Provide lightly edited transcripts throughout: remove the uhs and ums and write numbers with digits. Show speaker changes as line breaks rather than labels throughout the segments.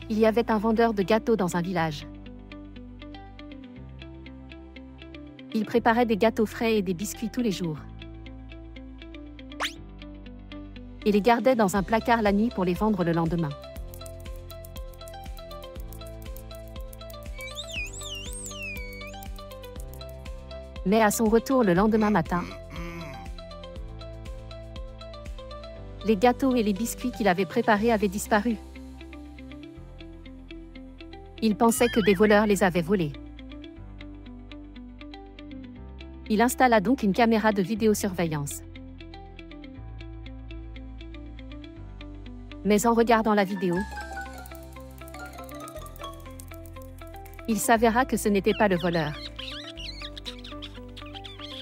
Il y avait un vendeur de gâteaux dans un village. Il préparait des gâteaux frais et des biscuits tous les jours. Et les gardait dans un placard la nuit pour les vendre le lendemain. Mais à son retour le lendemain matin, les gâteaux et les biscuits qu'il avait préparés avaient disparu. Il pensait que des voleurs les avaient volés. Il installa donc une caméra de vidéosurveillance. Mais en regardant la vidéo, il s'avéra que ce n'était pas le voleur,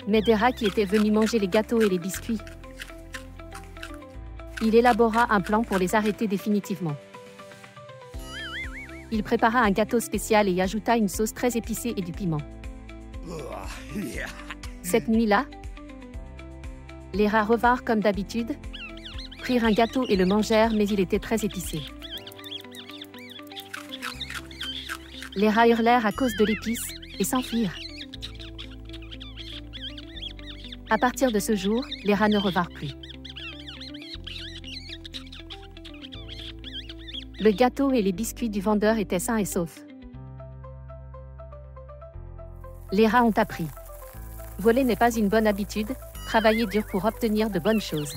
mais des rats qui étaient venus manger les gâteaux et les biscuits. Il élabora un plan pour les arrêter définitivement. Il prépara un gâteau spécial et y ajouta une sauce très épicée et du piment. Cette nuit-là, les rats revinrent comme d'habitude, prirent un gâteau et le mangèrent, mais il était très épicé. Les rats hurlèrent à cause de l'épice et s'enfuirent. À partir de ce jour, les rats ne revinrent plus. Le gâteau et les biscuits du vendeur étaient sains et saufs. Les rats ont appris. Voler n'est pas une bonne habitude, travailler dur pour obtenir de bonnes choses.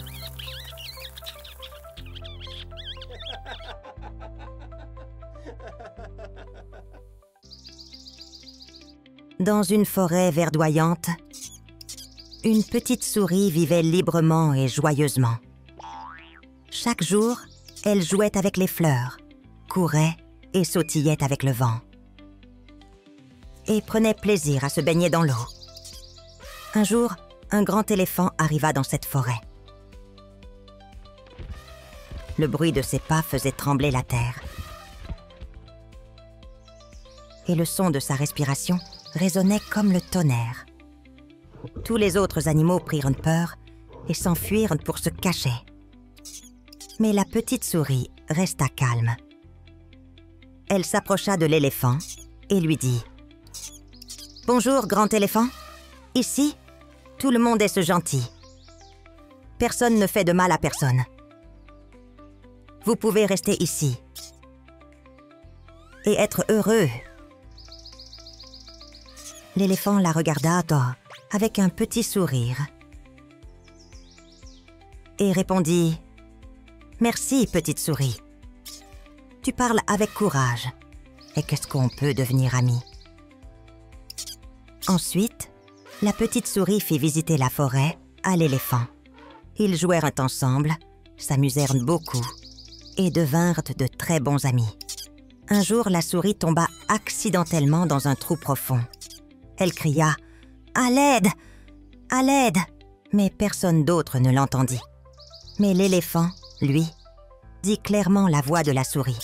Dans une forêt verdoyante, une petite souris vivait librement et joyeusement. Chaque jour, elle jouait avec les fleurs, courait et sautillait avec le vent. Et prenait plaisir à se baigner dans l'eau. Un jour, un grand éléphant arriva dans cette forêt. Le bruit de ses pas faisait trembler la terre. Et le son de sa respiration résonnait comme le tonnerre. Tous les autres animaux prirent peur et s'enfuirent pour se cacher. Mais la petite souris resta calme. Elle s'approcha de l'éléphant et lui dit « Bonjour, grand éléphant. Ici, tout le monde est ce gentil. Personne ne fait de mal à personne. Vous pouvez rester ici et être heureux. » L'éléphant la regarda avec un petit sourire et répondit « Merci, petite souris. Tu parles avec courage. Et qu'est-ce qu'on peut devenir amis ?» Ensuite, la petite souris fit visiter la forêt à l'éléphant. Ils jouèrent ensemble, s'amusèrent beaucoup et devinrent de très bons amis. Un jour, la souris tomba accidentellement dans un trou profond. Elle cria « À l'aide! À l'aide !» Mais personne d'autre ne l'entendit. Mais l'éléphant, lui, dit clairement la voix de la souris.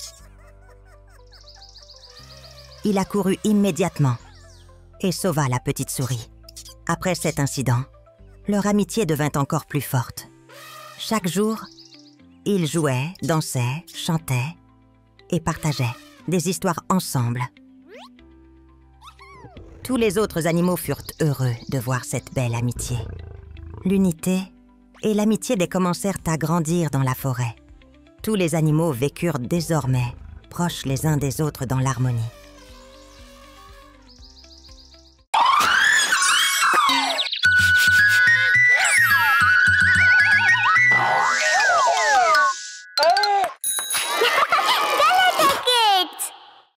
Il accourut immédiatement et sauva la petite souris. Après cet incident, leur amitié devint encore plus forte. Chaque jour, ils jouaient, dansaient, chantaient et partageaient des histoires ensemble. Tous les autres animaux furent heureux de voir cette belle amitié. L'unité et l'amitié commencèrent à grandir dans la forêt. Tous les animaux vécurent désormais proches les uns des autres dans l'harmonie.